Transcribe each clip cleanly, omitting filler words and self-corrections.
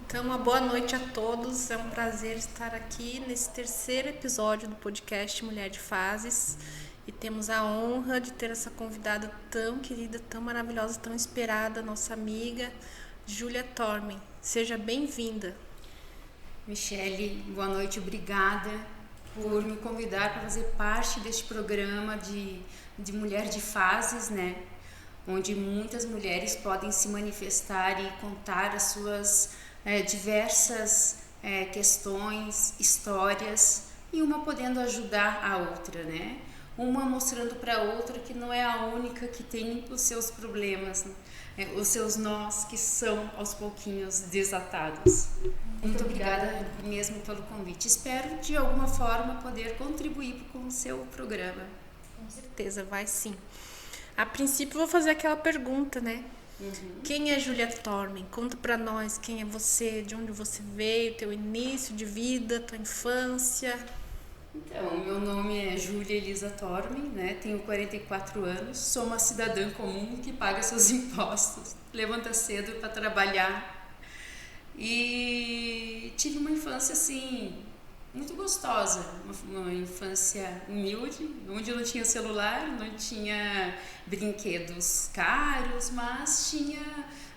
Então, uma boa noite a todos. É um prazer estar aqui nesse terceiro episódio do podcast Mulher de Fases. E temos a honra de ter essa convidada tão querida, tão maravilhosa, tão esperada, nossa amiga, Júlia Tormen. Seja bem-vinda. Michele, boa noite, obrigada por me convidar para fazer parte deste programa de Mulher de Fases, né? Onde muitas mulheres podem se manifestar e contar as suas diversas questões, histórias, e uma podendo ajudar a outra, né? Uma mostrando para a outra que não é a única que tem os seus problemas, né? Os seus nós que são aos pouquinhos desatados. Muito obrigada mesmo pelo convite. Espero de alguma forma poder contribuir com o seu programa. Com certeza, vai sim. A princípio, vou fazer aquela pergunta, né? Quem é Júlia Tormen? Conta pra nós quem é você, de onde você veio, teu início de vida, tua infância. Então, meu nome é Júlia Elisa Tormen, né? Tenho 44 anos, sou uma cidadã comum que paga seus impostos, levanta cedo para trabalhar e tive uma infância assim muito gostosa, uma infância humilde, onde eu não tinha celular, não tinha brinquedos caros, mas tinha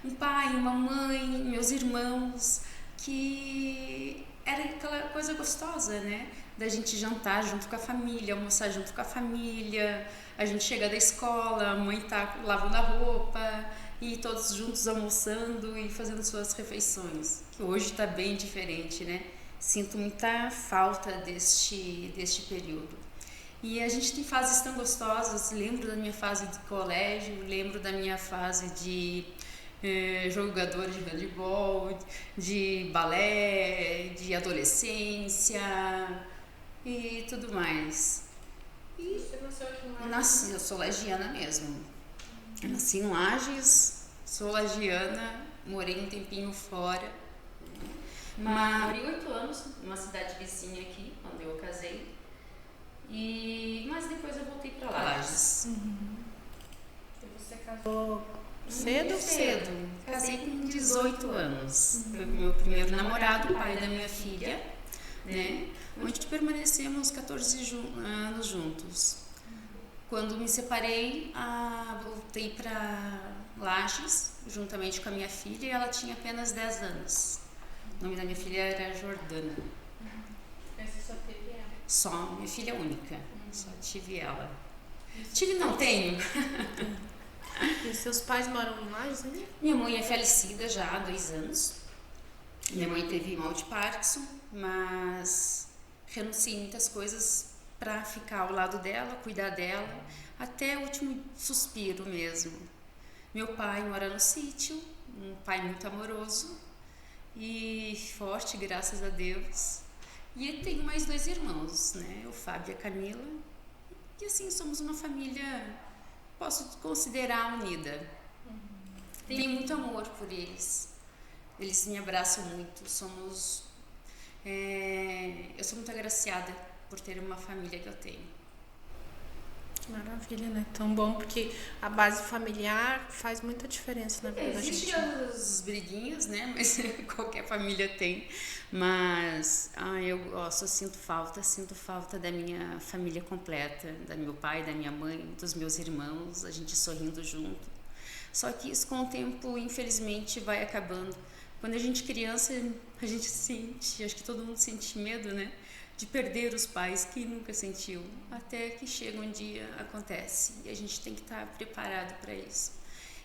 um pai, uma mãe, meus irmãos, que era aquela coisa gostosa, né? Da gente jantar junto com a família, almoçar junto com a família, a gente chega da escola, a mãe tá lavando a roupa e todos juntos almoçando e fazendo suas refeições, que hoje está bem diferente, né? Sinto muita falta deste período. E a gente tem fases tão gostosas, lembro da minha fase de colégio, lembro da minha fase de jogadora de handebol, de balé, de adolescência e tudo mais. E você nasceu aqui em Lages? eu sou lagiana mesmo. Eu nasci em Lages, sou lagiana, morei um tempinho fora. Morei 8 anos numa cidade vizinha aqui, quando eu casei. Mas depois eu voltei para Lages. E você casou cedo? Cedo. Casei com 18 anos. Foi o meu primeiro namorado, pai da minha filha, né? Onde permanecemos 14 anos juntos. Quando me separei, voltei para Lages, juntamente com a minha filha, e ela tinha apenas 10 anos. O nome da minha filha era Jordana. Você só teve ela? Só, minha filha única. Só tive ela. Tive, não tenho. E seus pais moram em Lages, né? Minha mãe é falecida já há 2 anos. Minha mãe teve mal de Parkinson, mas renunciei muitas coisas para ficar ao lado dela, cuidar dela, até o último suspiro mesmo. Meu pai mora no sítio, um pai muito amoroso e forte, graças a Deus. E eu tenho mais 2 irmãos, né? O Fábio e a Camila. E assim, somos uma família, posso considerar, unida. Tenho muito amor por eles. Eles me abraçam muito. Eu sou muito agraciada por ter uma família que eu tenho. Maravilha, né? Tão bom, porque a base familiar faz muita diferença na vida da gente. Existem as briguinhas, né? Mas qualquer família tem. Mas eu gosto, sinto falta da minha família completa, da meu pai, da minha mãe, dos meus irmãos, a gente sorrindo junto. Só que isso com o tempo, infelizmente, vai acabando. Quando a gente é criança, a gente sente, acho que todo mundo sente medo, né? De perder os pais, quem nunca sentiu, até que chega um dia, acontece, e a gente tem que estar preparado para isso.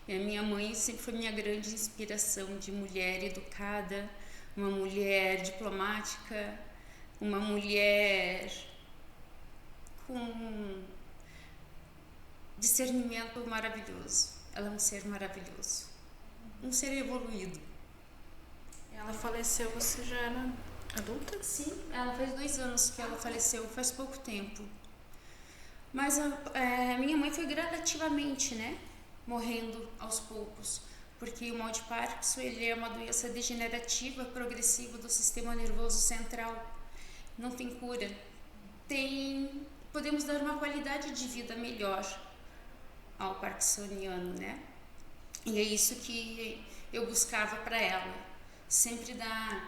E a minha mãe sempre foi minha grande inspiração de mulher educada, uma mulher diplomática, uma mulher com discernimento maravilhoso. Ela é um ser maravilhoso, um ser evoluído. Ela faleceu, você já era adulta? Sim, ela faz 2 anos que ela faleceu, faz pouco tempo. Mas a minha mãe foi gradativamente, né? Morrendo aos poucos. Porque o mal de Parkinson, ele é uma doença degenerativa progressiva do sistema nervoso central. Não tem cura. Podemos dar uma qualidade de vida melhor ao parkinsoniano, né? E é isso que eu buscava para ela. sempre dá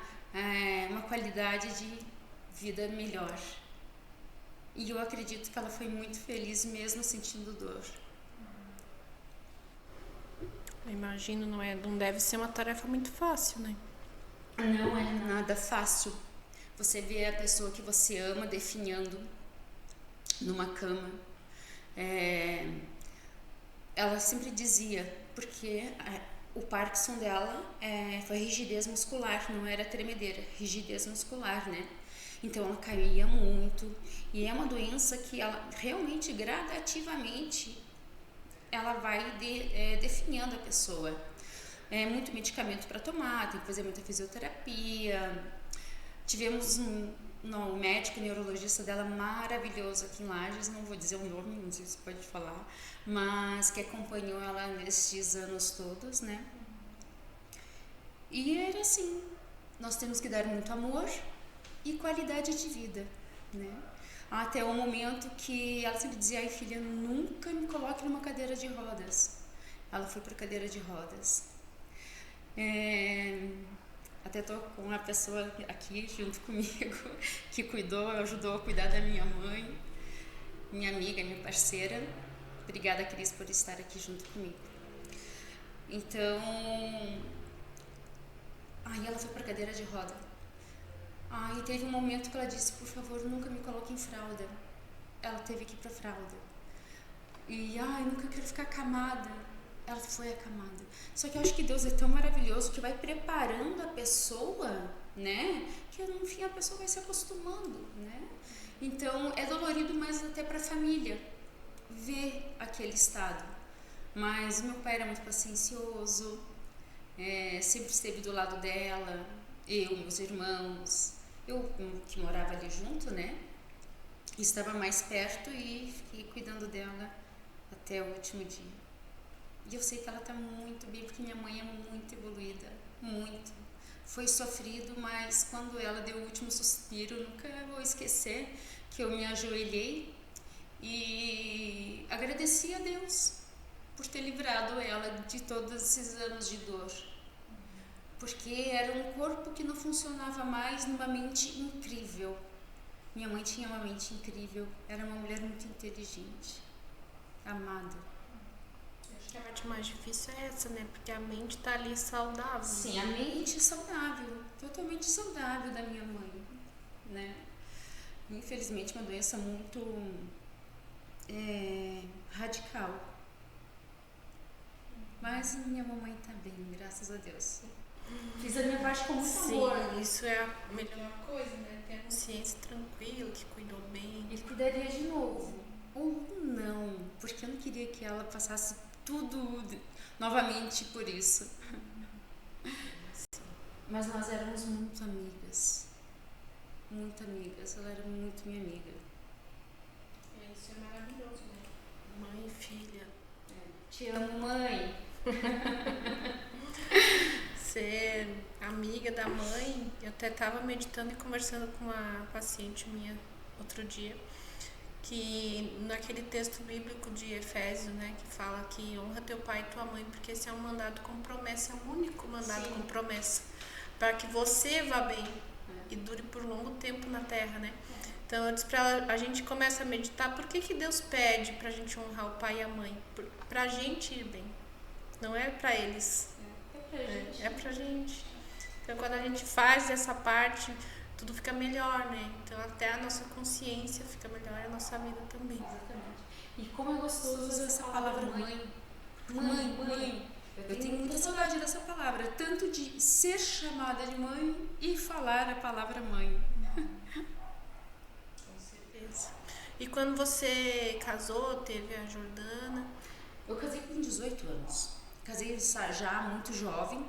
uma qualidade de vida melhor. E eu acredito que ela foi muito feliz mesmo sentindo dor. Eu imagino, não deve ser uma tarefa muito fácil, né? Não é nada fácil. Você vê a pessoa que você ama definhando numa cama. Ela sempre dizia, porque o Parkinson dela foi rigidez muscular, não era tremedeira, rigidez muscular, né? Então ela caía muito, e é uma doença que ela realmente gradativamente ela vai definhando a pessoa. É muito medicamento para tomar, tem que fazer muita fisioterapia. Tivemos um médico neurologista dela maravilhoso aqui em Lages, não vou dizer o nome, não sei se pode falar, mas que acompanhou ela nestes anos todos, né? E era assim, nós temos que dar muito amor e qualidade de vida, né? Até o momento que ela sempre dizia, ai filha, nunca me coloque numa cadeira de rodas. Ela foi para cadeira de rodas. Até tô com uma pessoa aqui junto comigo que ajudou a cuidar da minha mãe, minha amiga, minha parceira. Obrigada, Cris, por estar aqui junto comigo. Então, aí ela foi para cadeira de roda. E teve um momento que ela disse, por favor, nunca me coloque em fralda. Ela teve que ir para fralda. E, nunca quero ficar acamada. Ela foi acamada. Só que eu acho que Deus é tão maravilhoso que vai preparando a pessoa, né? Que no fim a pessoa vai se acostumando, né? Então é dolorido, mas até para a família ver aquele estado. Mas meu pai era muito paciencioso, sempre esteve do lado dela, meus irmãos, eu que morava ali junto, né? Estava mais perto e fiquei cuidando dela até o último dia. E eu sei que ela está muito bem, porque minha mãe é muito evoluída, muito. Foi sofrido, mas quando ela deu o último suspiro, nunca vou esquecer que eu me ajoelhei e agradeci a Deus por ter livrado ela de todos esses anos de dor. Porque era um corpo que não funcionava mais numa mente incrível. Minha mãe tinha uma mente incrível, era uma mulher muito inteligente, amada. Acho que a parte mais difícil é essa, né? Porque a mente tá ali saudável. Sim, a mente saudável, totalmente saudável da minha mãe, né? Infelizmente, uma doença muito radical. Mas minha mamãe tá bem, graças a Deus. Fiz a minha parte com muito amor. Sim, isso é a melhor coisa, né? Ter a consciência tranquila, que cuidou bem. Ele cuidaria de novo. Ou não, porque eu não queria que ela passasse tudo novamente por isso. Sim. Mas nós éramos muito amigas. Muito amigas. Ela era muito minha amiga. Isso é maravilhoso, né? Mãe e filha. Te amo, mãe. Ser amiga da mãe, eu até estava meditando e conversando com uma paciente minha outro dia, que naquele texto bíblico de Efésios, né, que fala que honra teu pai e tua mãe, porque esse é um mandado com promessa, é o único mandado com promessa, para que você vá bem e dure por longo tempo na terra, né? Então eu disse pra ela, a gente começa a meditar, por que Deus pede pra gente honrar o pai e a mãe? Pra gente ir bem, não é pra eles. É pra gente. Então quando a gente faz essa parte, tudo fica melhor, né? Então até a nossa consciência fica melhor e a nossa vida também. Exatamente. E como é gostoso essa palavra mãe. Mãe. Eu tenho muita saudade dessa palavra, tanto de ser chamada de mãe e falar a palavra mãe. Com certeza. E quando você casou, teve a Jordana? Eu casei com 18 anos. Casei já muito jovem,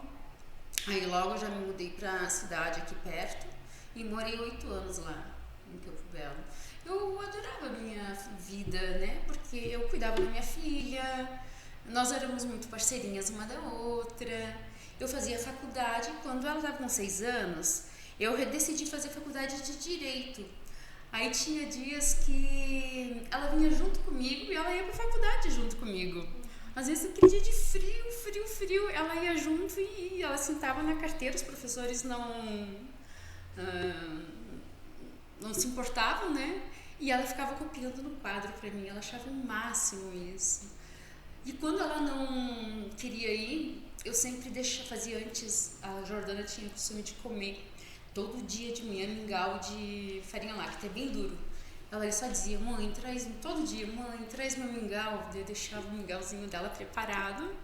aí logo já me mudei para a cidade aqui perto e morei 8 anos lá, em Campo Belo. Eu adorava a minha vida, né? Porque eu cuidava da minha filha, nós éramos muito parceirinhas uma da outra. Eu fazia faculdade, quando ela estava com 6 anos, eu decidi fazer faculdade de Direito. Aí tinha dias que ela vinha junto comigo e ela ia para a faculdade junto comigo. Às vezes aquele dia de frio, ela ia junto e ela sentava na carteira, os professores não se importavam, né? E ela ficava copiando no quadro para mim, ela achava o máximo isso. E quando ela não queria ir, eu sempre fazia antes, a Jordana tinha o costume de comer todo dia de manhã mingau de farinha láctea, é bem duro. Ela só dizia, mãe, todo dia, mãe, traz meu mingau. Eu deixava o mingauzinho dela preparado,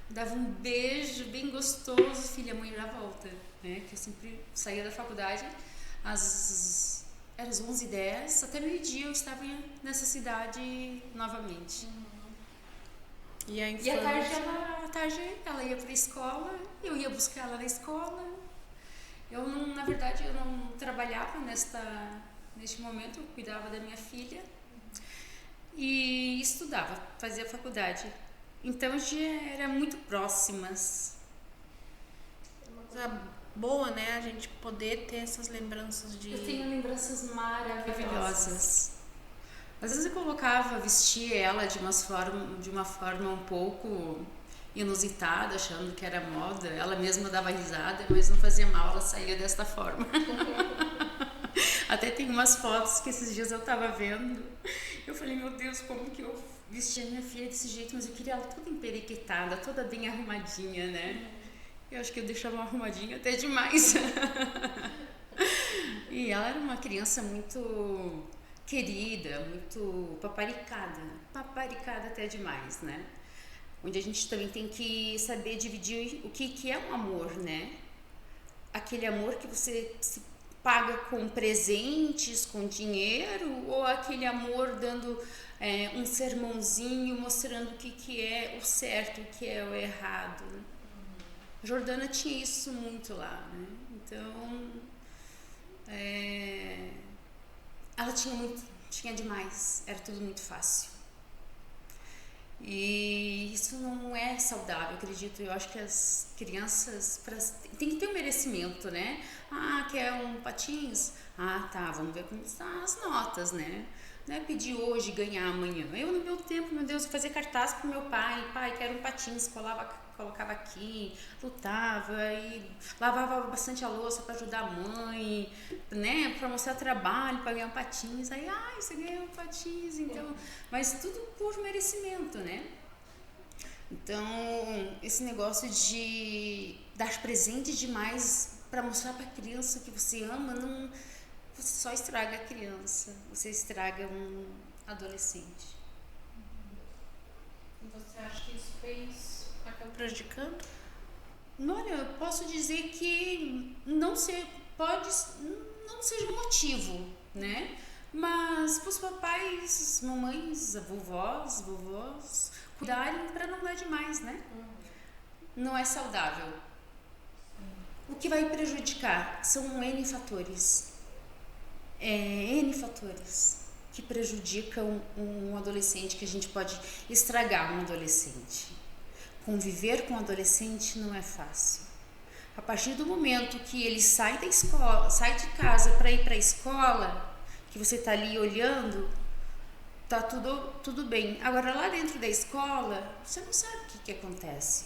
dava um beijo bem gostoso, filha, mãe já volta, né? Que eu sempre saía da faculdade era às 11h10, até meio-dia eu estava nessa cidade novamente. E a tarde ela ia para a escola, eu ia buscar ela na escola. Na verdade, eu não trabalhava neste momento, eu cuidava da minha filha e estudava, fazia faculdade. Então já era muito próximas. É uma coisa boa, né? A gente poder ter essas lembranças de... Eu tenho lembranças maravilhosas. Às vezes eu colocava, vestia ela de uma forma um pouco inusitada, achando que era moda. Ela mesma dava risada, mas não fazia mal, ela saía desta forma. Até tem umas fotos que esses dias eu tava vendo. Eu falei, meu Deus, como que eu vestia minha filha desse jeito? Mas eu queria ela toda emperiquitada, toda bem arrumadinha, né? Eu acho que eu deixava arrumadinha até demais. E ela era uma criança muito querida, muito paparicada até demais, né? Onde a gente também tem que saber dividir o que é um amor, né? Aquele amor que você se paga com presentes, com dinheiro, ou aquele amor dando um sermãozinho, mostrando o que é o certo, o que é o errado. A Jordana tinha isso muito lá, né? Então, ela tinha demais, era tudo muito fácil. E isso não é saudável, acredito. Eu acho que as crianças tem que ter um merecimento, né? Ah, quer um patins? Ah, tá, vamos ver como estão as notas, né? Não é pedir hoje e ganhar amanhã. Eu, no meu tempo, meu Deus, eu fazia cartaz pro meu pai, quero um patins, colocava aqui, lutava e lavava bastante a louça para ajudar a mãe, né, para mostrar trabalho, para ganhar um patins. Aí, você ganhou um patins, então, mas tudo por merecimento, né? Então, esse negócio de dar presente demais para mostrar para a criança que você ama, você só estraga a criança, você estraga um adolescente. E você acha que isso acabou prejudicando? Olha, eu posso dizer que pode não seja um motivo, né? Mas para os papais, mamães, vovós cuidarem para não dar demais, né? Não é saudável. O que vai prejudicar são N fatores. N fatores que prejudicam um adolescente, que a gente pode estragar um adolescente. Conviver com um adolescente não é fácil. A partir do momento que ele sai da escola, sai de casa para ir para a escola, que você está ali olhando, tá tudo bem. Agora lá dentro da escola, você não sabe o que acontece.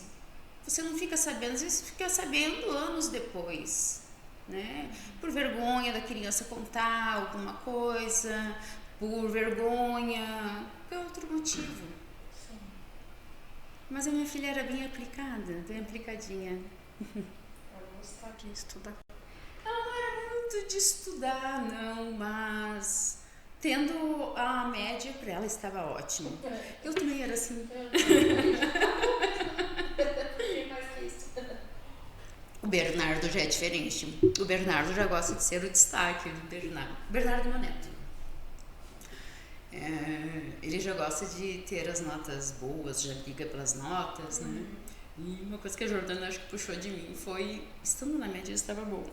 Você não fica sabendo, às vezes fica sabendo anos depois, né? Por vergonha da criança contar alguma coisa, por vergonha, por outro motivo. Sim. Mas a minha filha era bem aplicada, bem aplicadinha. Ela gostava de estudar. Ela não era muito de estudar, não, mas tendo a média para ela estava ótimo. Eu também era assim. O Bernardo já é diferente. O Bernardo já gosta de ser o destaque do Bernardo. Bernardo meu neto. Ele já gosta de ter as notas boas, já briga pelas notas, né? E uma coisa que a Jordana acho que puxou de mim foi, estando na média, estava bom.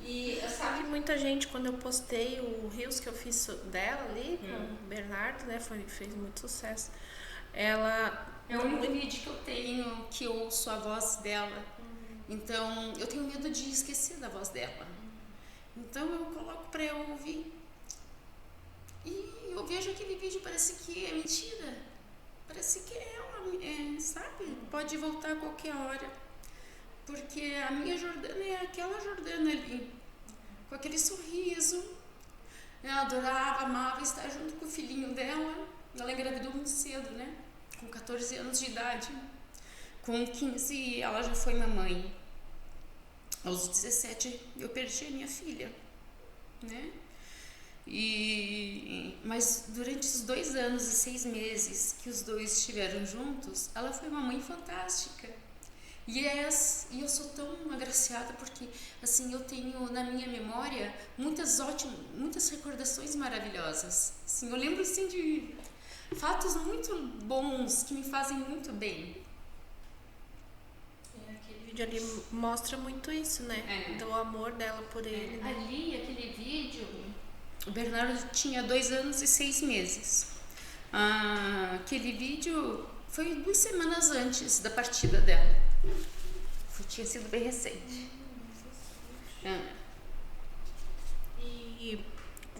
E sabe, muita gente, quando eu postei o Reels que eu fiz dela ali, com o Bernardo, né, fez muito sucesso. Ela... É o único vídeo que eu tenho que eu ouço a voz dela. Então, eu tenho medo de esquecer da voz dela. Então, eu coloco pra eu ouvir. E eu vejo aquele vídeo, parece que é mentira. parece que ela, sabe, pode voltar a qualquer hora. Porque a minha Jordana é aquela Jordana ali, com aquele sorriso. Ela adorava, amava estar junto com o filhinho dela. Ela engravidou muito cedo, né? Com 14 anos de idade. Com 15 ela já foi mamãe. Aos 17 eu perdi a minha filha, né? Mas durante os 2 anos e 6 meses que os dois estiveram juntos, ela foi uma mãe fantástica. E eu sou tão agraciada porque, assim, eu tenho na minha memória muitas recordações maravilhosas. Assim, eu lembro, assim, de fatos muito bons que me fazem muito bem. Aquele vídeo ali mostra muito isso, né? Do amor dela por ele. Né? Ali, aquele vídeo, o Bernardo tinha 2 anos e 6 meses. Aquele vídeo foi 2 semanas antes da partida dela. Tinha sido bem recente. E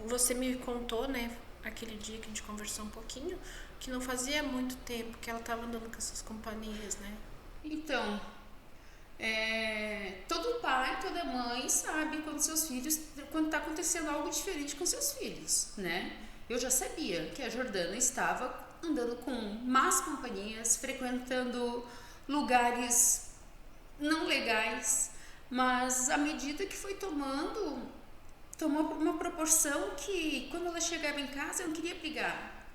você me contou, né, aquele dia que a gente conversou um pouquinho, que não fazia muito tempo que ela estava andando com essas companhias, né? Então, todo pai, toda mãe sabe quando está acontecendo algo diferente com seus filhos, né? Eu já sabia que a Jordana estava andando com más companhias, frequentando lugares não legais, mas à medida que foi tomou uma proporção que quando ela chegava em casa eu não queria brigar.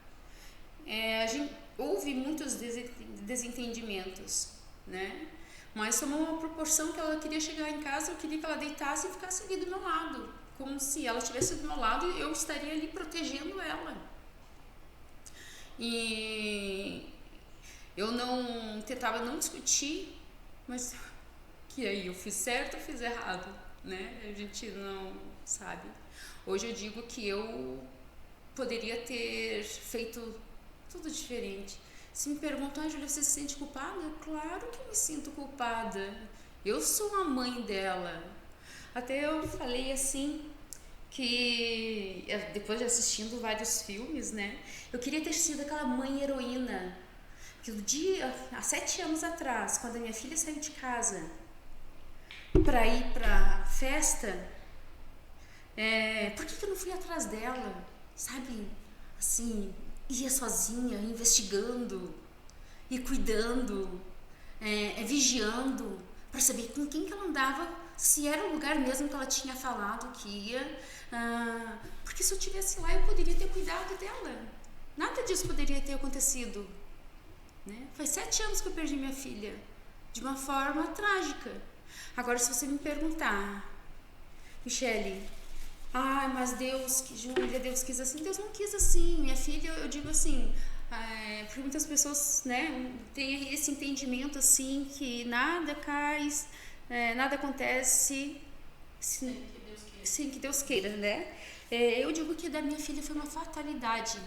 Houve muitos desentendimentos, né? Mas tomou uma proporção que ela queria chegar em casa, eu queria que ela deitasse e ficasse ali do meu lado, como se ela estivesse do meu lado e eu estaria ali protegendo ela. E eu tentava não discutir, mas que aí eu fiz certo ou fiz errado, né? A gente não sabe. Hoje eu digo que eu poderia ter feito tudo diferente. Se me perguntam, Júlia, você se sente culpada? Claro que eu me sinto culpada. Eu sou a mãe dela. Até eu falei assim, que depois de assistindo vários filmes, né? Eu queria ter sido aquela mãe heroína. Que há 7 anos atrás, quando a minha filha saiu de casa para ir pra festa, por que eu não fui atrás dela? Sabe? Assim, ia sozinha, investigando e cuidando, vigiando para saber com quem que ela andava, se era o lugar mesmo que ela tinha falado que ia, porque se eu estivesse lá eu poderia ter cuidado dela. Nada disso poderia ter acontecido, né? Faz 7 anos que eu perdi minha filha de uma forma trágica. Agora, se você me perguntar, Michele, mas Júlia, Deus quis assim. Deus não quis assim. Minha filha, eu digo assim, porque muitas pessoas, né, têm esse entendimento assim, que nada cai, nada acontece sem que Deus queira, né? Eu digo que da minha filha foi uma fatalidade.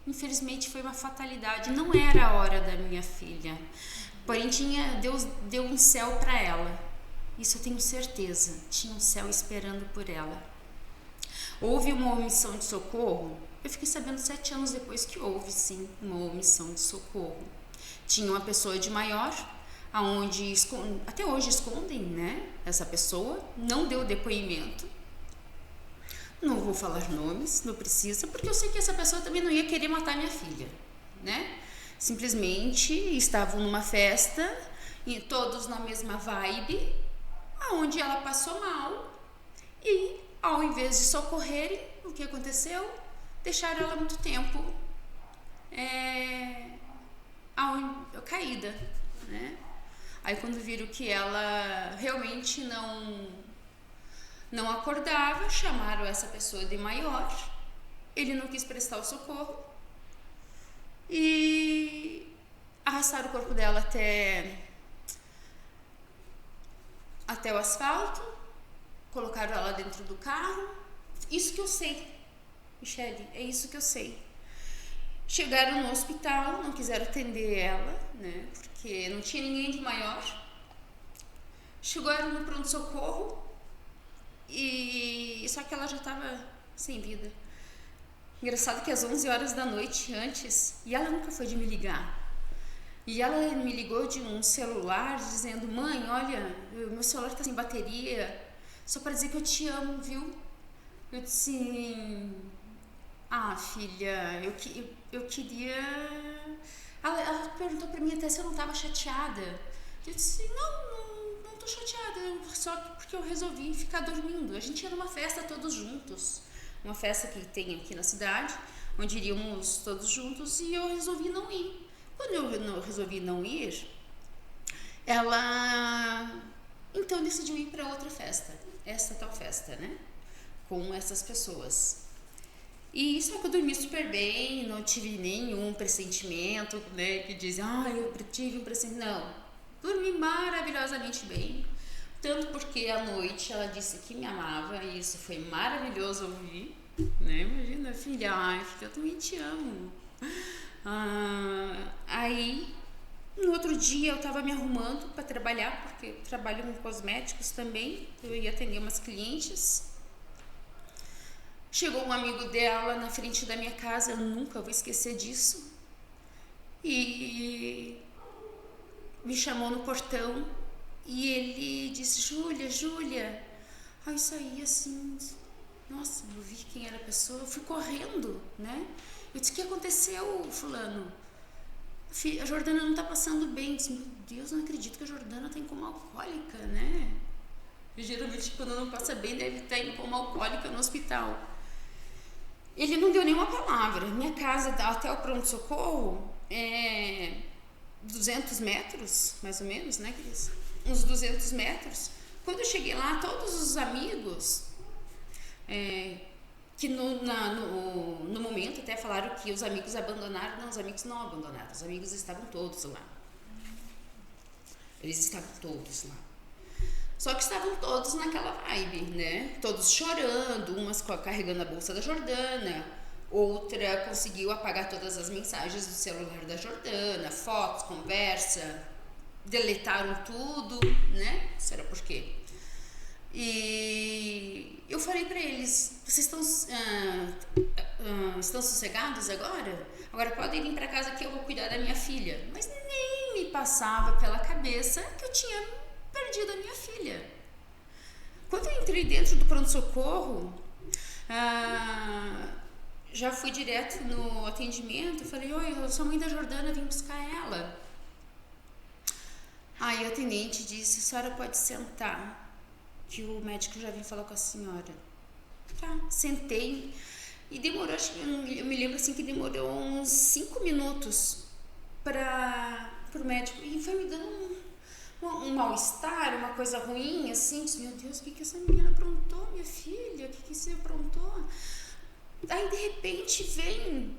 Infelizmente foi uma fatalidade. Não era a hora da minha filha. Porém, Deus deu um céu para ela. Isso eu tenho certeza. Tinha um céu esperando por ela. Houve uma omissão de socorro. Eu fiquei sabendo 7 anos depois que houve, sim, uma omissão de socorro. Tinha uma pessoa de maior, aonde até hoje escondem, né? Essa pessoa não deu depoimento. Não vou falar nomes, não precisa, porque eu sei que essa pessoa também não ia querer matar minha filha, né? Simplesmente estavam numa festa, e todos na mesma vibe, aonde ela passou mal e, ao invés de socorrerem, o que aconteceu? Deixaram ela muito tempo caída, né? Aí quando viram que ela realmente não acordava, chamaram essa pessoa de maior, ele não quis prestar o socorro e arrastaram o corpo dela até o asfalto, colocaram ela dentro do carro. Isso que eu sei, Michele, é isso que eu sei. Chegaram no hospital, não quiseram atender ela, né, porque não tinha ninguém de maior. Chegaram no pronto-socorro, só que ela já estava sem vida. Engraçado que às 11 horas da noite antes, e ela nunca foi de me ligar. E ela me ligou de um celular dizendo: mãe, olha, meu celular tá sem bateria, só para dizer que eu te amo, viu? Eu disse: ah, filha, eu queria... Ela perguntou pra mim até se eu não tava chateada. Eu disse: não tô chateada, só porque eu resolvi ficar dormindo. A gente ia numa festa todos juntos, uma festa que tem aqui na cidade, onde iríamos todos juntos, e eu resolvi não ir. Quando eu resolvi não ir, ela então decidiu ir para outra festa, essa tal festa, né? Com essas pessoas. E só que eu dormi super bem, não tive nenhum pressentimento, né? Que diz, eu tive um pressentimento. Não, dormi maravilhosamente bem. Tanto porque à noite ela disse que me amava, e isso foi maravilhoso ouvir, né? Imagina, filha, filha, eu também te amo. Aí, no outro dia eu tava me arrumando para trabalhar, porque eu trabalho com cosméticos também, eu ia atender umas clientes. Chegou um amigo dela na frente da minha casa, eu nunca vou esquecer disso, e me chamou no portão e ele disse: Júlia. Aí saí assim, nossa, eu vi quem era a pessoa, eu fui correndo, né? Eu disse: o que aconteceu, fulano? A Jordana não tá passando bem. Eu disse: meu Deus, não acredito que a Jordana tá em coma alcoólica, né? E, geralmente quando não passa bem deve estar em coma alcoólica no hospital. Ele não deu nenhuma palavra. Minha casa até o pronto-socorro é 200 metros, mais ou menos, né, Cris? Uns 200 metros. Quando eu cheguei lá, todos os amigos, que no momento até falaram que os amigos abandonaram. Não, os amigos não abandonaram. Os amigos estavam todos lá. Eles estavam todos lá. Só que estavam todos naquela vibe, né? Todos chorando, umas carregando a bolsa da Jordana, outra conseguiu apagar todas as mensagens do celular da Jordana, fotos, conversa, deletaram tudo, né? Será por quê? E eu falei pra eles: vocês estão sossegados agora? Agora podem vir pra casa que eu vou cuidar da minha filha. Mas nem me passava pela cabeça que eu tinha perdido a minha filha. Quando eu entrei dentro do pronto-socorro, já fui direto no atendimento. Falei: oi, eu sou a mãe da Jordana, vim buscar ela. Aí o atendente disse: a senhora pode sentar, que o médico já veio falar com a senhora. Tá, sentei e demorou, eu me lembro assim que demorou uns 5 minutos pro médico, e foi me dando um mal-estar, uma coisa ruim, assim. Disse: meu Deus, o que essa menina aprontou, minha filha? O que você aprontou? Aí de repente vem,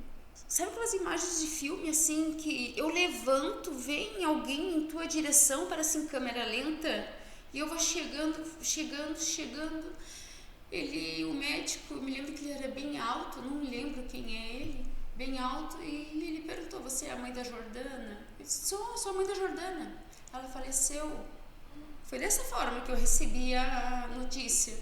sabe aquelas imagens de filme assim, que eu levanto, vem alguém em tua direção, parece em câmera lenta, e eu vou chegando. O médico, eu me lembro que ele era bem alto, não me lembro quem é ele, bem alto, e ele perguntou: você é a mãe da Jordana? Eu disse: sou a mãe da Jordana, ela faleceu. Foi dessa forma que eu recebi a notícia,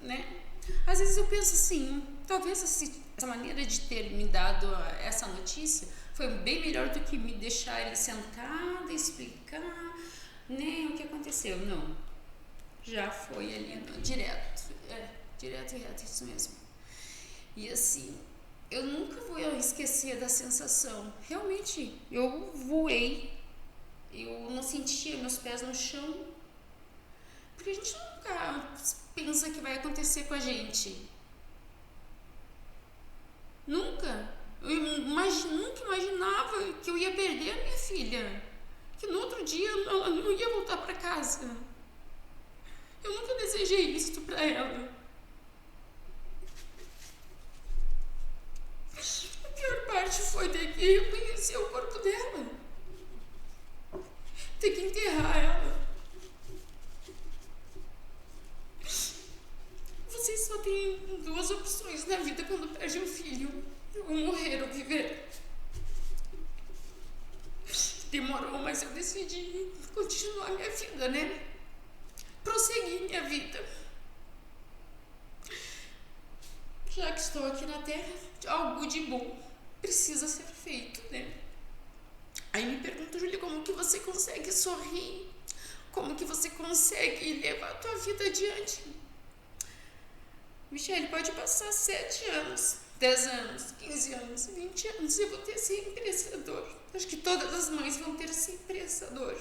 né? Às vezes eu penso assim, talvez essa maneira de ter me dado essa notícia foi bem melhor do que me deixar ele sentada e explicar, né, o que aconteceu. Não, já foi ali direto e reto, isso mesmo. E assim, eu nunca vou esquecer da sensação. Realmente, eu voei, eu não sentia meus pés no chão, porque a gente nunca pensa que vai acontecer com a gente. Nunca. Eu nunca imaginava que eu ia perder a minha filha, que no outro dia ela não ia voltar para casa. Eu nunca desejei isso para ela. A pior parte foi ter que reconhecer o corpo dela, ter que enterrar ela. Vocês só têm 2 opções na vida quando perde um filho: ou morrer ou viver. Demorou, mas eu decidi continuar minha vida, né? Prosseguir minha vida. Já que estou aqui na Terra, algo de bom precisa ser feito, né? Aí me pergunta, Júlia, como que você consegue sorrir? Como que você consegue levar a tua vida adiante? Michele, pode passar 7 anos, 10 anos, 15 anos, 20 anos, eu vou ter sempre essa dor. Acho que todas as mães vão ter sempre essa dor.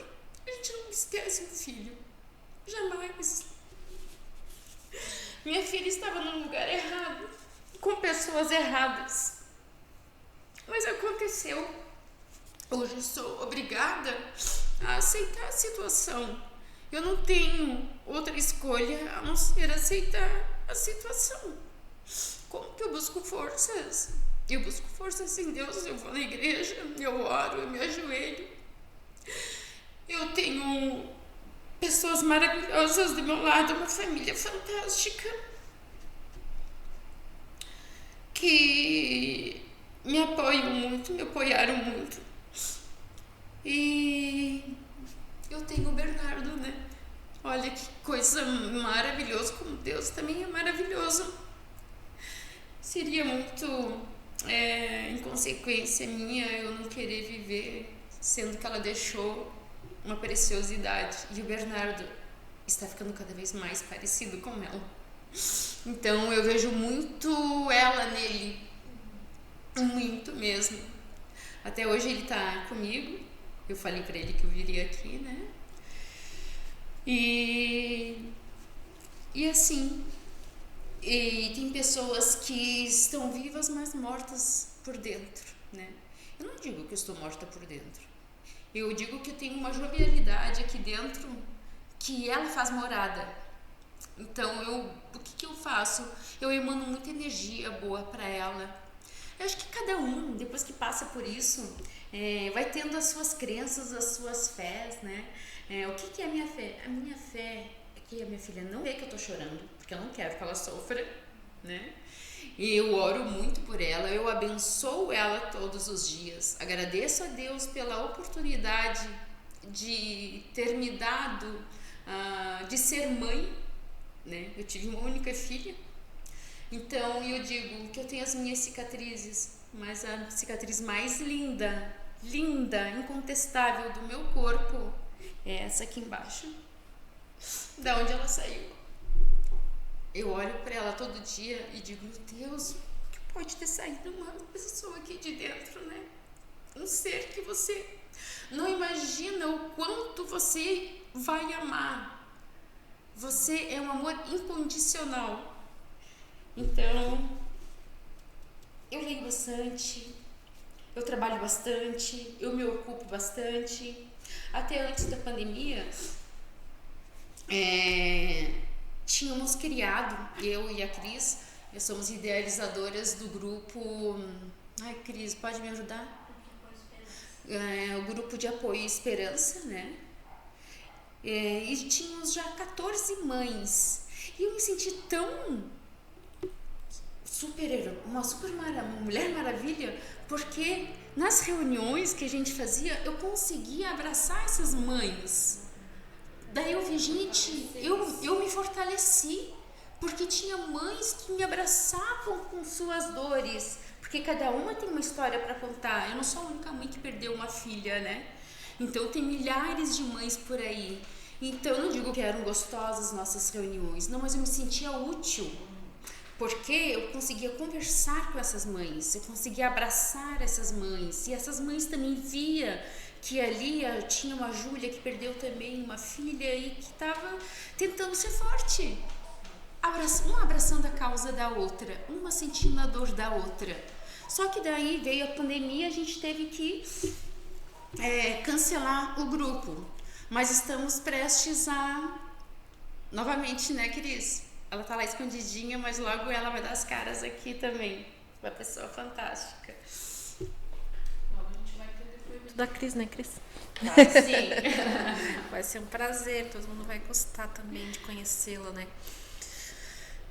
A gente não esquece um filho. Jamais. Minha filha estava no lugar errado, com pessoas erradas. Mas aconteceu. Hoje eu sou obrigada a aceitar a situação. Eu não tenho outra escolha a não ser aceitar a situação. Como que eu busco forças? Eu busco forças em Deus, eu vou na igreja, eu oro, eu me ajoelho. Eu tenho pessoas maravilhosas do meu lado, uma família fantástica que me apoiam muito, me apoiaram muito. E eu tenho o Bernardo, né? Olha que coisa maravilhosa, como Deus também é maravilhoso. Seria muito inconsequência minha eu não querer viver, sendo que ela deixou uma preciosidade. E o Bernardo está ficando cada vez mais parecido com ela. Então eu vejo muito ela nele, muito mesmo. Até hoje ele está comigo. Eu falei para ele que eu viria aqui, né? E assim, e tem pessoas que estão vivas, mas mortas por dentro, né? Eu não digo que eu estou morta por dentro. Eu digo que eu tenho uma jovialidade aqui dentro que ela faz morada. Então, o que eu faço? Eu emano muita energia boa para ela. Eu acho que cada um, depois que passa por isso, vai tendo as suas crenças, as suas fés, né? O que é a minha fé? A minha fé é que a minha filha não vê que eu tô chorando, porque eu não quero que ela sofra, né? E eu oro muito por ela, eu abençoo ela todos os dias. Agradeço a Deus pela oportunidade de ter me dado, de ser mãe, né? Eu tive uma única filha. Então eu digo que eu tenho as minhas cicatrizes, mas a cicatriz mais linda, incontestável do meu corpo é essa aqui embaixo, da onde ela saiu. Eu olho para ela todo dia e digo, meu Deus, o que pode ter saído uma pessoa aqui de dentro, né? Um ser que você não imagina o quanto você vai amar. Você é um amor incondicional. Então, eu leio bastante, eu trabalho bastante, eu me ocupo bastante. Até antes da pandemia, tínhamos criado, eu e a Cris, somos idealizadoras do grupo. Ai, Cris, pode me ajudar? O grupo de apoio e esperança, né? E tínhamos já 14 mães. E eu me senti tão uma mulher maravilha, porque nas reuniões que a gente fazia, eu conseguia abraçar essas mães. Daí eu vi, gente, eu me fortaleci, porque tinha mães que me abraçavam com suas dores, porque cada uma tem uma história para contar. Eu não sou a única mãe que perdeu uma filha, né? Então tem milhares de mães por aí. Então eu não digo que eram gostosas nossas reuniões, não, mas eu me sentia útil, porque eu conseguia conversar com essas mães, eu conseguia abraçar essas mães, e essas mães também via que ali tinha uma Júlia que perdeu também uma filha e que estava tentando ser forte, uma abraçando a causa da outra, uma sentindo a dor da outra. Só que daí veio a pandemia, a gente teve que cancelar o grupo, mas estamos prestes a novamente, né, Cris? Ela tá lá escondidinha, mas logo ela vai dar as caras aqui também. Uma pessoa fantástica. A gente vai ter depoimento da Cris, né, Cris? Sim. Vai ser um prazer, todo mundo vai gostar também de conhecê-la, né?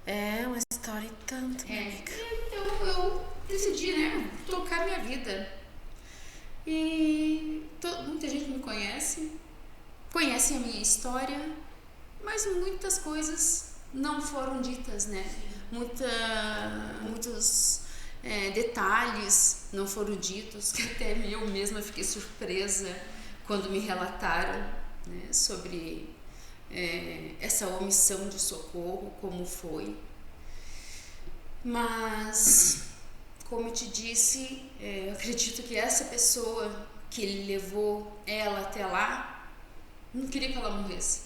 É uma história e tanto, minha amiga. Então eu decidi, né, tocar minha vida. E muita gente me conhece a minha história, mas muitas coisas não foram ditas, né? Muitos detalhes não foram ditos, que até eu mesma fiquei surpresa quando me relataram, né, sobre essa omissão de socorro, como foi. Mas, como eu te disse, eu acredito que essa pessoa que levou ela até lá não queria que ela morresse.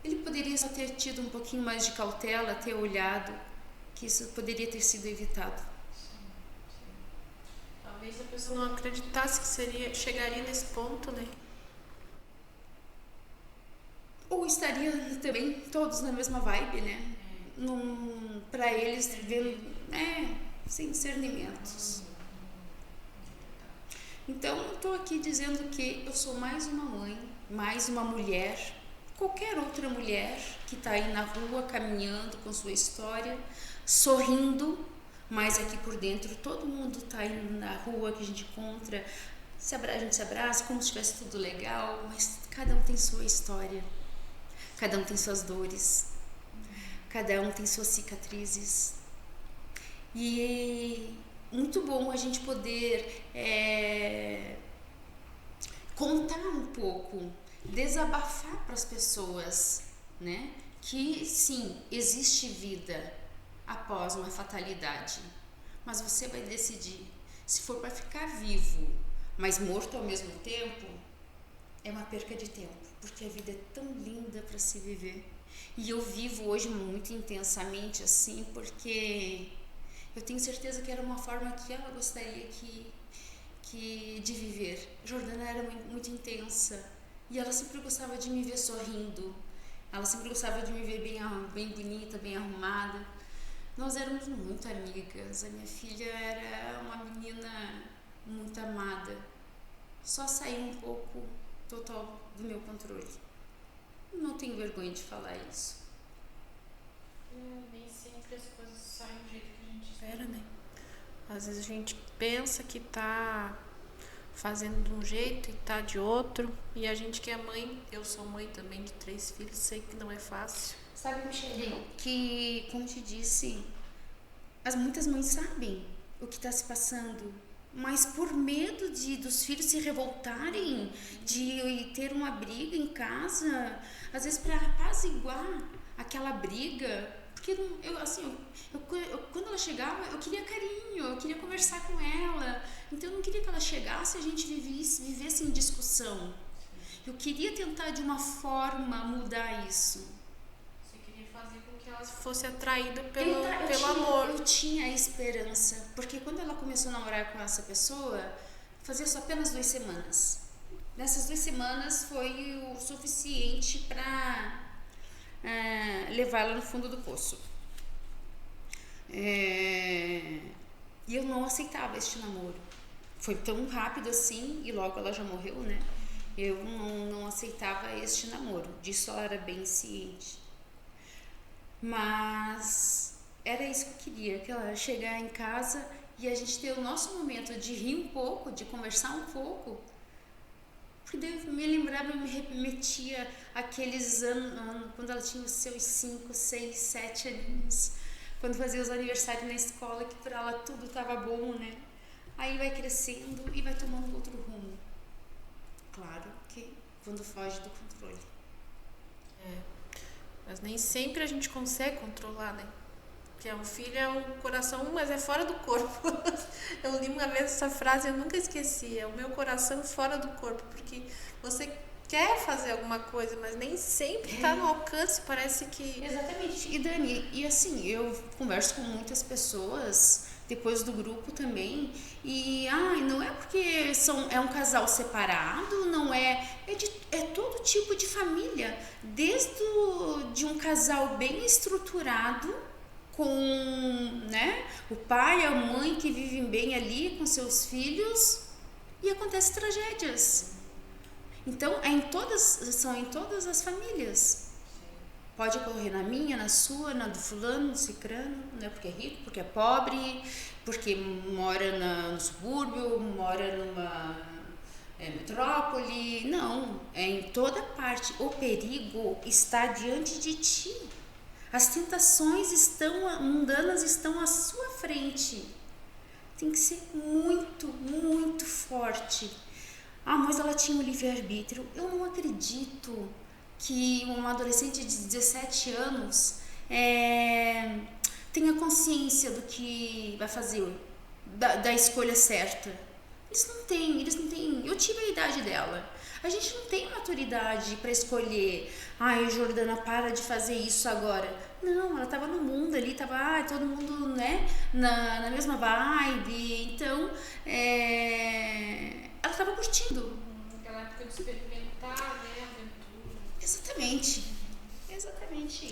Ele poderia só ter tido um pouquinho mais de cautela, ter olhado, que isso poderia ter sido evitado. Talvez a pessoa não acreditasse que chegaria nesse ponto, né? Ou estaria também todos na mesma vibe, né? Para eles, vendo, sem discernimentos. Então, eu estou aqui dizendo que eu sou mais uma mãe, mais uma mulher, qualquer outra mulher que está aí na rua caminhando com sua história, sorrindo, mas aqui por dentro todo mundo está aí na rua que a gente encontra, a gente se abraça como se estivesse tudo legal, mas cada um tem sua história, cada um tem suas dores, cada um tem suas cicatrizes. E muito bom a gente poder contar um pouco, desabafar para as pessoas, né? Que sim, existe vida após uma fatalidade, mas você vai decidir. Se for para ficar vivo, mas morto ao mesmo tempo, é uma perca de tempo, porque a vida é tão linda para se viver. E eu vivo hoje muito intensamente assim, porque eu tenho certeza que era uma forma que ela gostaria de viver. Jordana era muito intensa e ela sempre gostava de me ver sorrindo. Ela sempre gostava de me ver bem bonita, bem arrumada. Nós éramos muito amigas. A minha filha era uma menina muito amada. Só saiu um pouco total do meu controle. Não tenho vergonha de falar isso. Nem sempre as coisas saem do jeito que a gente espera, né? Às vezes a gente pensa que tá fazendo de um jeito e tá de outro. E a gente que é mãe, eu sou mãe também de 3 filhos, sei que não é fácil. Sabe, Michele, que, como te disse, muitas mães sabem o que está se passando, mas por medo dos filhos se revoltarem, de ter uma briga em casa, às vezes para apaziguar aquela briga, porque quando ela chegava, eu queria carinho, eu queria conversar com ela, então eu não queria que ela chegasse e a gente vivesse em discussão. Eu queria tentar de uma forma mudar isso. Você queria fazer com que ela fosse atraída pelo amor. Eu tinha a esperança, porque quando ela começou a namorar com essa pessoa, fazia só apenas 2 semanas. Nessas 2 semanas foi o suficiente para levar ela no fundo do poço. E eu não aceitava este namoro. Foi tão rápido assim, e logo ela já morreu, né? Eu não aceitava este namoro. Disso ela era bem ciente. Mas era isso que eu queria, que ela chegar em casa e a gente ter o nosso momento de rir um pouco, de conversar um pouco. Porque daí eu me lembrava, eu me remetia àqueles anos, quando ela tinha os seus 5, 6, 7 aninhos, quando fazia os aniversários na escola, que para ela tudo estava bom, né? Aí vai crescendo e vai tomando outro rumo. Claro que quando foge do controle. Mas nem sempre a gente consegue controlar, né? Porque o filho é o coração, mas é fora do corpo. Eu li uma vez essa frase e eu nunca esqueci. É o meu coração fora do corpo. Porque você quer fazer alguma coisa, mas nem sempre está no alcance. Parece que... Exatamente. E Dani, e assim, eu converso com muitas pessoas, depois do grupo também, e não é porque é um casal separado, não é todo tipo de família, desde de um casal bem estruturado, com, né, o pai e a mãe que vivem bem ali com seus filhos, e acontecem tragédias. Então, são em todas as famílias. Pode ocorrer na minha, na sua, na do fulano, do cicrano, né? Porque é rico, porque é pobre, porque mora no subúrbio, mora numa metrópole. Não, é em toda parte. O perigo está diante de ti. As tentações mundanas estão à sua frente. tem que ser muito, muito forte. Ah, mas ela tinha um livre-arbítrio. Eu não acredito que uma adolescente de 17 anos tenha consciência do que vai fazer, da escolha certa. Eles não têm. Eu tive a idade dela. A gente não tem maturidade para escolher. Ai, Jordana, para de fazer isso agora. Não, ela tava no mundo ali, tava todo mundo, né, na mesma vibe. Então, ela tava curtindo. Aquela época de experimentar, né, aventura. Exatamente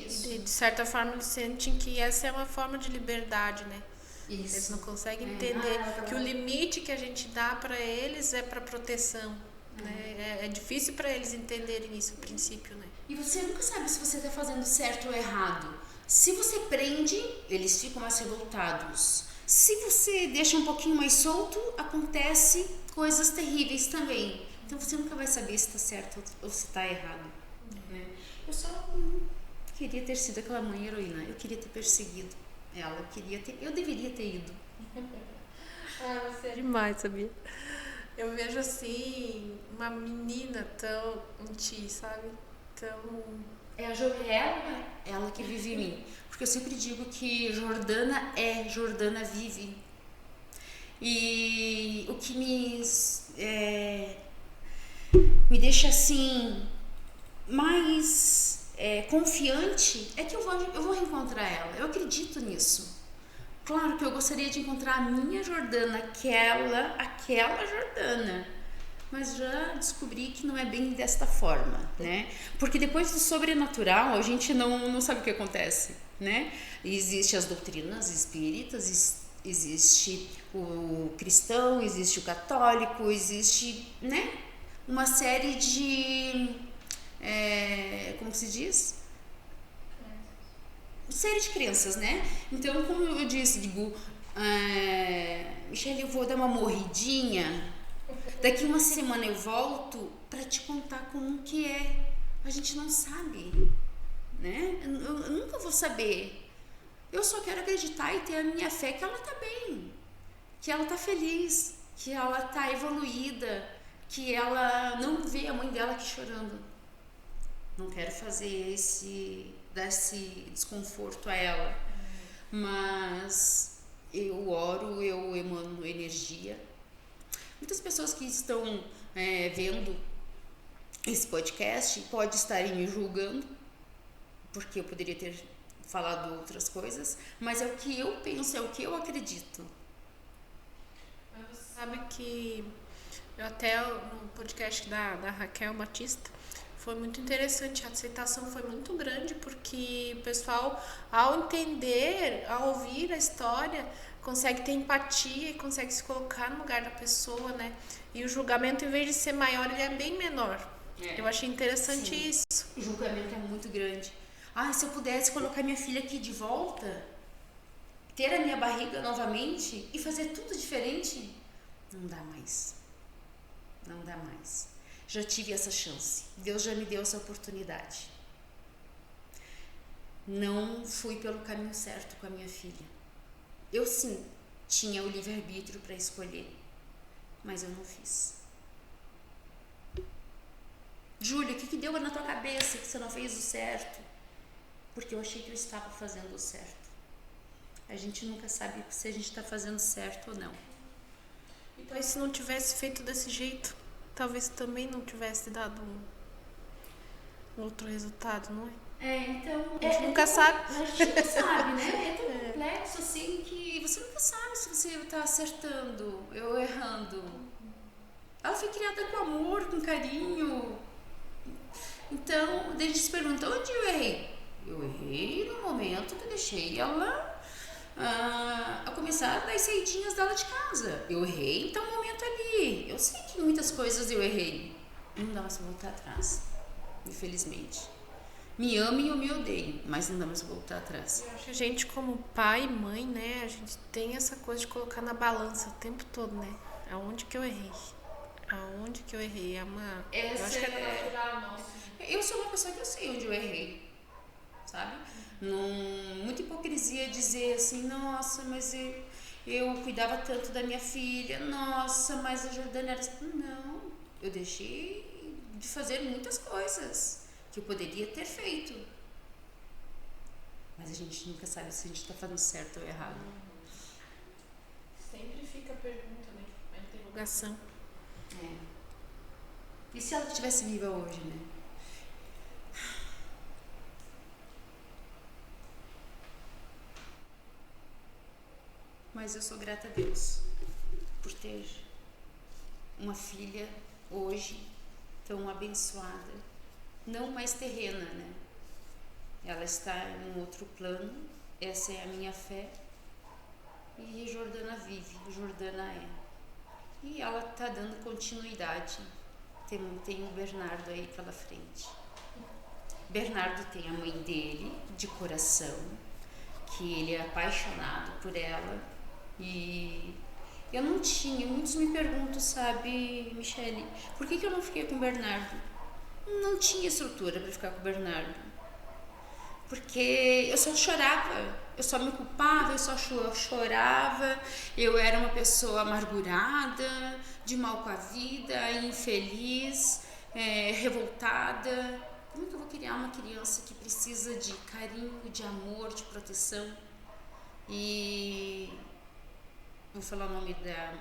isso. E de certa forma eles sentem que essa é uma forma de liberdade, né? Isso. Eles não conseguem entender que o limite que a gente dá para eles é para proteção, né? É difícil para eles entenderem isso, o princípio, né? E você nunca sabe se você está fazendo certo ou errado. Se você prende, eles ficam mais revoltados. Se você deixa um pouquinho mais solto, acontece coisas terríveis também. Então você nunca vai saber se está certo ou se está errado. Né? Eu só queria ter sido aquela mãe heroína. Eu queria ter perseguido ela. Eu deveria ter ido. Você é demais, sabia? Eu vejo assim uma menina tão em ti, sabe? Tão... É ela que vive em mim. Porque eu sempre digo que Jordana vive. E o que me deixa assim mais confiante é que eu vou reencontrar ela. Eu acredito nisso. Claro que eu gostaria de encontrar a minha Jordana, aquela Jordana. Mas já descobri que não é bem desta forma, né? Porque depois do sobrenatural, a gente não sabe o que acontece, né? Existem as doutrinas espíritas, existe o cristão, existe o católico, existe, né? Uma série de... como se diz? Série de crenças, né? Então, como eu digo, Michelle, eu vou dar uma morridinha. Daqui uma semana eu volto para te contar como que é. A gente não sabe, né? Eu nunca vou saber. Eu só quero acreditar e ter a minha fé que ela tá bem, que ela tá feliz, que ela tá evoluída, que ela não vê a mãe dela aqui chorando. Não quero dar esse desconforto a ela, mas eu oro, eu emano energia. Muitas pessoas que estão vendo esse podcast podem estar me julgando, porque eu poderia ter falado outras coisas, mas é o que eu penso, é o que eu acredito. Mas você sabe que eu até no podcast da Raquel Batista foi muito interessante, a aceitação foi muito grande, porque o pessoal, ao entender, ao ouvir a história, consegue ter empatia e consegue se colocar no lugar da pessoa, né? E o julgamento, em vez de ser maior, ele é bem menor. Eu achei interessante. Sim. Isso. O julgamento é muito grande. Se eu pudesse colocar minha filha aqui de volta, ter a minha barriga novamente e fazer tudo diferente, não dá mais. Não dá mais. Já tive essa chance. Deus já me deu essa oportunidade. Não fui pelo caminho certo com a minha filha. Eu sim tinha o livre-arbítrio para escolher, mas eu não fiz. Júlia, o que deu na tua cabeça que você não fez o certo? Porque eu achei que eu estava fazendo o certo. A gente nunca sabe se a gente está fazendo certo ou não. Então, se não tivesse feito desse jeito, talvez também não tivesse dado um outro resultado, não é? Então... A gente nunca sabe. A gente nunca sabe, né? É tão complexo assim que você nunca sabe se você está acertando ou errando. Ela foi criada com amor, com carinho. Então, daí a gente se pergunta, onde eu errei? Eu errei no momento que eu deixei ela a começar a dar as saidinhas dela de casa. Eu errei em tal momento ali. Eu sei que muitas coisas eu errei. Não dá mais pra voltar atrás, infelizmente. Me amem ou me odeiem, mas não dá mais pra voltar atrás. Eu acho que a gente, como pai e mãe, né, a gente tem essa coisa de colocar na balança o tempo todo, né? Aonde que eu errei? Aonde que eu errei? Eu acho que é natural nosso. Eu sou uma pessoa que eu sei onde eu errei, sabe? Muita hipocrisia dizer assim, nossa, mas eu cuidava tanto da minha filha, nossa, mas a Jordana era assim, não, eu deixei de fazer muitas coisas que eu poderia ter feito. Mas a gente nunca sabe se a gente está fazendo certo ou errado. Sempre fica a pergunta, né? A interrogação. E se ela estivesse viva hoje, né? Mas eu sou grata a Deus por ter uma filha hoje tão abençoada, não mais terrena, né? Ela está em um outro plano, essa é a minha fé, e Jordana vive, Jordana é. E ela está dando continuidade. Tem o Bernardo aí pela frente. Bernardo tem a mãe dele, de coração, que ele é apaixonado por ela. E eu não tinha, muitos me perguntam, sabe, Michele, por que eu não fiquei com o Bernardo? Não tinha estrutura para ficar com o Bernardo. Porque eu só chorava, eu só me culpava, eu só chorava, eu era uma pessoa amargurada, de mal com a vida, infeliz, revoltada. Como que eu vou criar uma criança que precisa de carinho, de amor, de proteção? E vou falar o nome da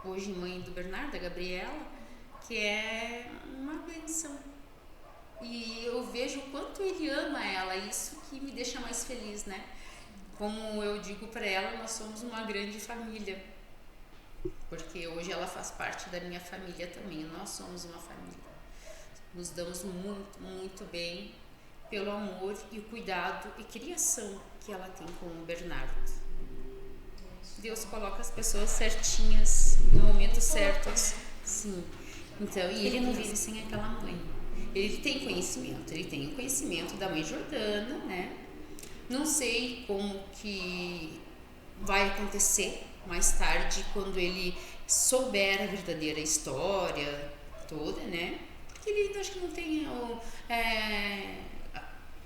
hoje mãe do Bernardo, da Gabriela, que é uma bênção. E eu vejo o quanto ele ama ela, isso que me deixa mais feliz, né? Como eu digo para ela, nós somos uma grande família, porque hoje ela faz parte da minha família também, nós somos uma família. Nos damos muito, muito bem pelo amor e o cuidado e criação que ela tem com o Bernardo. Deus coloca as pessoas certinhas, no momento certo, sim. Então, e ele não vive sem aquela mãe. Ele tem o conhecimento da mãe Jordana, né? Não sei como que vai acontecer mais tarde, quando ele souber a verdadeira história toda, né? Porque ele ainda acho que não tem a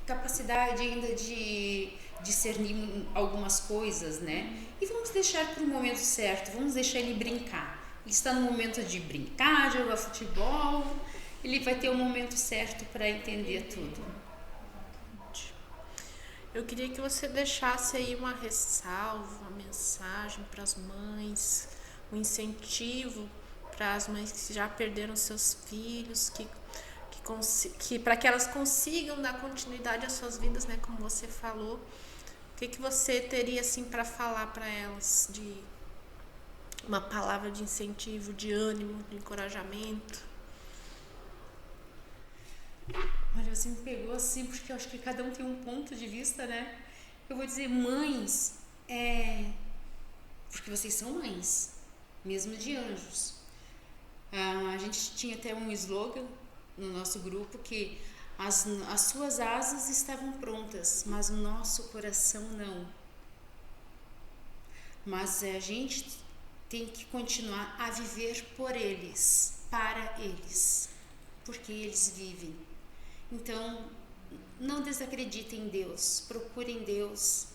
capacidade ainda de discernir algumas coisas, né? E vamos deixar para o momento certo, vamos deixar ele brincar. Ele está no momento de brincar, de jogar futebol, ele vai ter o momento certo para entender tudo. Eu queria que você deixasse aí uma ressalva, uma mensagem para as mães, um incentivo para as mães que já perderam seus filhos, que para que elas consigam dar continuidade às suas vidas, né, como você falou. O que você teria assim para falar para elas, de uma palavra de incentivo, de ânimo, de encorajamento? Olha, você me pegou assim, porque eu acho que cada um tem um ponto de vista, né? Eu vou dizer, mães, porque vocês são mães, mesmo de anjos. A gente tinha até um slogan no nosso grupo que as suas asas estavam prontas, mas o nosso coração não. Mas a gente tem que continuar a viver por eles, para eles, porque eles vivem. Então, não desacreditem em Deus, procurem Deus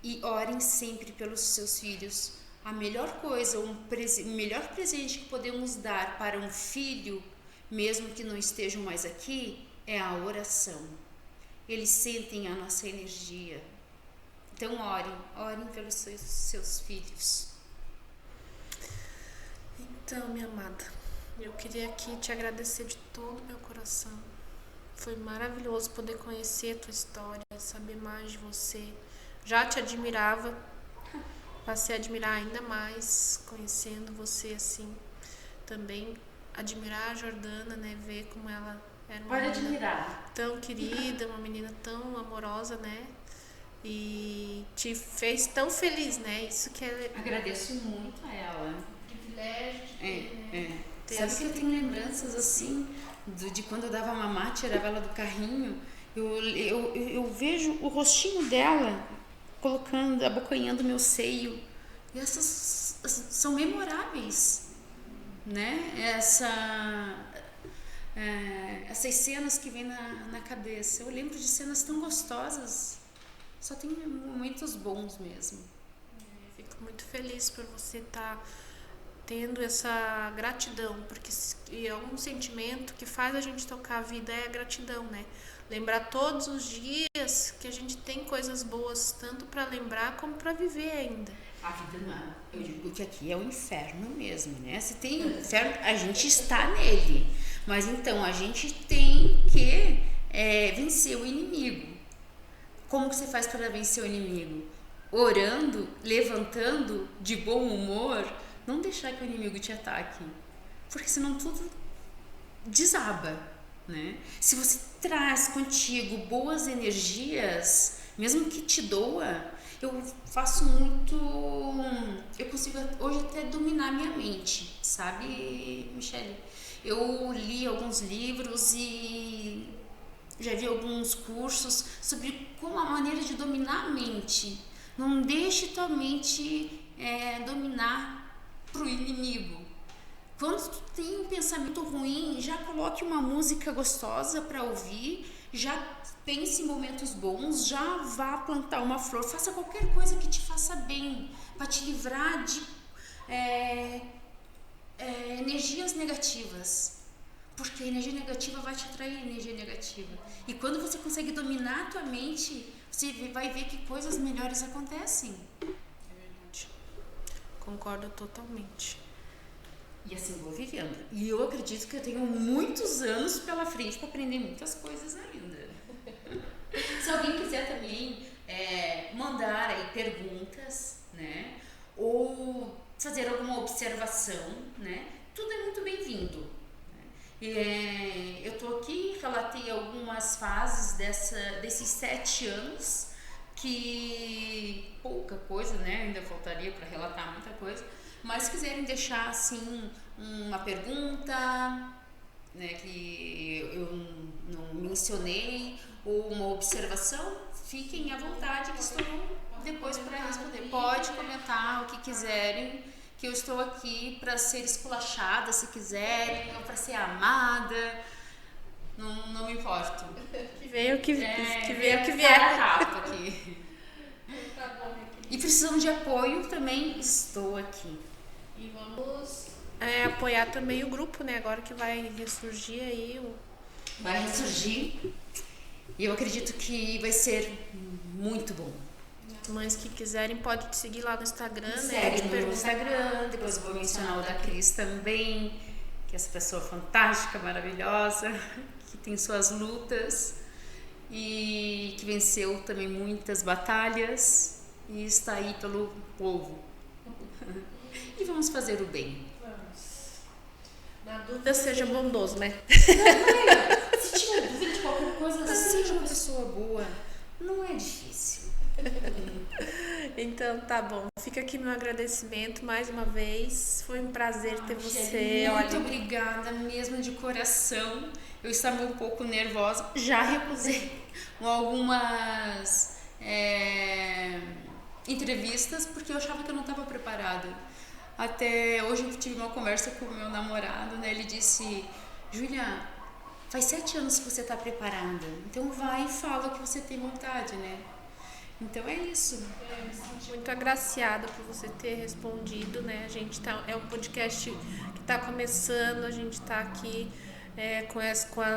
e orem sempre pelos seus filhos. A melhor coisa, o melhor presente que podemos dar para um filho, mesmo que não estejam mais aqui, é a oração. Eles sentem a nossa energia. Então, orem pelos seus filhos. Então, minha amada, eu queria aqui te agradecer de todo o meu coração. Foi maravilhoso poder conhecer a tua história, saber mais de você. Já te admirava, passei a admirar ainda mais, conhecendo você assim. Também admirar a Jordana, né? Ver como ela era uma menina tão querida, uma menina tão amorosa, né? E te fez tão feliz, né? Isso que é... Agradeço muito a ela. Privilégio de ter, né? Sabe que eu tenho lembranças assim de quando eu dava mamar, tirava ela do carrinho, eu vejo o rostinho dela colocando, abocanhando meu seio, e essas são memoráveis, né? Essas cenas que vêm na cabeça, eu lembro de cenas tão gostosas, só tem momentos bons mesmo. Fico muito feliz por você estar tendo essa gratidão, porque é um sentimento que faz a gente tocar a vida, é a gratidão, né? Lembrar todos os dias que a gente tem coisas boas, tanto para lembrar como para viver ainda. A vida não é, eu digo que aqui é o inferno mesmo, né? Se tem inferno, a gente está nele. Mas então, a gente tem que vencer o inimigo. Como que você faz para vencer o inimigo? Orando, levantando, de bom humor, não deixar que o inimigo te ataque. Porque senão tudo desaba, né? Se você traz contigo boas energias, mesmo que te doa, eu faço muito, eu consigo hoje até dominar minha mente, sabe, Michele? Eu li alguns livros e já vi alguns cursos sobre como a maneira de dominar a mente. Não deixe tua mente dominar pro inimigo. Quando tu tem um pensamento ruim, já coloque uma música gostosa para ouvir, já pense em momentos bons, já vá plantar uma flor, faça qualquer coisa que te faça bem, para te livrar de energias negativas. Porque a energia negativa vai te atrair energia negativa. E quando você consegue dominar a tua mente, você vai ver que coisas melhores acontecem. É verdade. Concordo totalmente. E assim vou vivendo. E eu acredito que eu tenho muitos anos pela frente para aprender muitas coisas ainda. Se alguém quiser também mandar aí perguntas, né? Ou fazer alguma observação, né? Tudo é muito bem-vindo. Eu tô aqui, relatei algumas fases desses 7 anos, que pouca coisa, né? Ainda faltaria para relatar muita coisa. Mas se quiserem deixar assim uma pergunta, né, que eu não mencionei, ou uma observação, fiquem à vontade que estou depois para responder. Pode comentar o que quiserem, que eu estou aqui para ser esculachada se quiserem, ou para ser amada, não me importo. Que veio o que vier. Caraca, aqui. E precisam de apoio também, estou aqui. E vamos apoiar também o grupo, né? Agora que vai ressurgir aí. Vai ressurgir. E eu acredito que vai ser muito bom. Mães que quiserem podem te seguir lá no Instagram, né? Segue no Instagram, depois eu vou mencionar o da Cris também, que é essa pessoa fantástica, maravilhosa, que tem suas lutas e que venceu também muitas batalhas e está aí pelo povo. E vamos fazer o bem. Vamos. Na dúvida, seja bondoso, né? Se tiver dúvida de qualquer coisa, seja uma pessoa boa. Não é difícil. Então tá bom, fica aqui meu agradecimento mais uma vez, foi um prazer ter você. Muito obrigada mesmo de coração. Eu estava um pouco nervosa, já recusei algumas entrevistas porque eu achava que eu não estava preparada. Até hoje eu tive uma conversa com o meu namorado, né? Ele disse: Júlia, faz 7 anos que você está preparada, então vai e fala que você tem vontade, né? Então é isso. Me senti muito agraciada por você ter respondido, né? A gente é um podcast que está começando, a gente está aqui com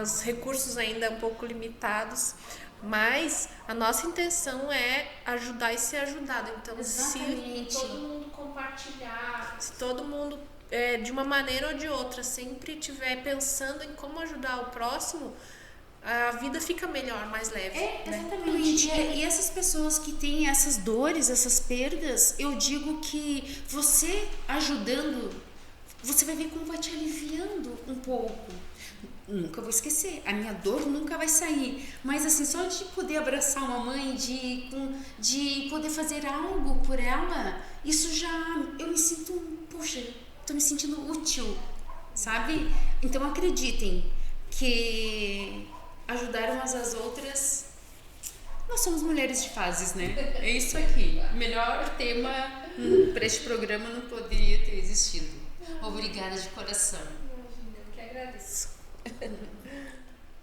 os recursos ainda um pouco limitados, mas a nossa intenção é ajudar e ser ajudado. Então, exatamente. Se todo mundo compartilhar, se todo mundo de uma maneira ou de outra sempre estiver pensando em como ajudar o próximo, a vida fica melhor, mais leve. Exatamente. Né? E essas pessoas que têm essas dores, essas perdas, eu digo que você ajudando, você vai ver como vai te aliviando um pouco. Nunca vou esquecer, a minha dor nunca vai sair, mas assim, só de poder abraçar uma mãe, de poder fazer algo por ela, isso já, eu me sinto, poxa, tô me sentindo útil, sabe? Então acreditem que ajudar umas às outras, nós somos mulheres de fases, né? É isso aqui. O melhor tema para este programa não poderia ter existido. Obrigada de coração. Eu que agradeço.